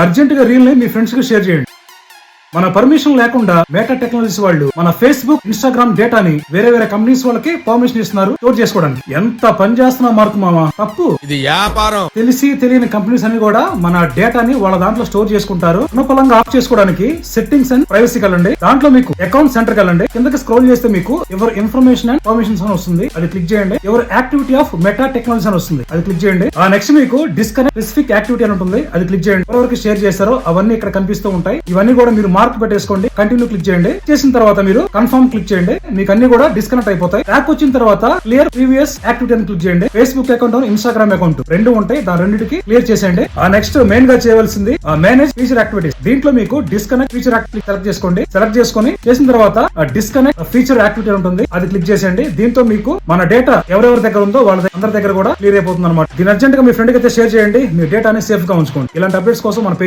Urgent గా reel ని మీ friends కి షేర్ చేయండి. మన పర్మిషన్ లేకుండా మెటా టెక్నాలజీస్ వాళ్ళు మన ఫేస్బుక్, ఇన్స్టాగ్రామ్ డేటాని వేరే వేరే కంపెనీస్ వాళ్ళకి పర్మిషన్ ఇస్తున్నారు స్టోర్ చేసుకోవడానికి. ఎంత పని చేస్తున్నా మార్కు మామ, తప్పు ఇది వ్యాపారం. తెలిసి తెలియని కంపెనీస్ అని కూడా మన డేటాని వాళ్ళ దాంట్లో స్టోర్ చేసుకుంటారు. అనుకూలంగా ఆఫ్ చేసుకోవడానికి సెట్టింగ్స్ అండ్ ప్రైవసీకి వెళ్ళండి. దాంట్లో మీకు అకౌంట్ సెంటర్ కి వెళ్ళండి. కిందకి స్క్రోల్ చేస్తే మీకు ఎవర్ ఇన్ఫర్మేషన్ అండ్ పర్మిషన్స్ అని వస్తుంది, అది క్లిక్ చేయండి. Ever activity of meta technology అని వస్తుంది, అది క్లిక్ చేయండి. ఆ నెక్స్ట్ మీకు డిస్కనెక్ట్ స్పెసిఫిక్ యాక్టివిటీ అని ఉంటుంది, అది క్లిక్ చేయండి. ఎవరికి షేర్ చేస్తారో అవన్నీ ఇక్కడ కనిపిస్తూ ఉంటాయి. ఇవన్నీ కూడా మీరు మార్క్ పెట్టేసుకోండి. కంటిన్యూ క్లిక్ చేయండి. చేసిన తర్వాత మీరు కన్ఫర్మ్ క్లిక్ చేయండి. మీకు అన్ని కూడా డిస్కనెక్ట్ అయిపోతాయి. బ్యాక్ వచ్చిన తర్వాత క్లియర్ ప్రీవియస్ యాక్టివిటీ అని క్లిక్ చేయండి. ఫేస్బుక్ అకౌంట్, ఇన్స్టాగ్రామ్ అకౌంట్ రెండు ఉంటాయి, దాని రెండింటికి క్లియర్ చేసేయండి. ఆ నెక్స్ట్ మెయిన్ గా చేయవలసింది మేనేజ్ ఫీచర్ యాక్టివిటీస్. దీంట్లో మీకు డిస్కనెక్ట్ ఫీచర్ యాక్టివిటీ సెలెక్ట్ చేసుకోండి. సెలెక్ట్ చేసుకుని చేసిన తర్వాత డిస్కనెక్ట్ ఫీచర్ యాక్టివిటీ ఉంటుంది, అది క్లిక్ చేసేయండి. దీంతో మీకు మన డేటా ఎవరెవరి దగ్గర ఉందో వాళ్ళ అందరి దగ్గర కూడా క్లియర్ అయిపోతుంది అనమాట. దీని అర్జెంట్ గా మీ ఫ్రెండ్ కి అయితే షేర్ చేయండి. మీ డేటాని సేఫ్ గా ఉంచుకోండి. ఇలాంటి అప్డేట్స్ కోసం మన పేజ్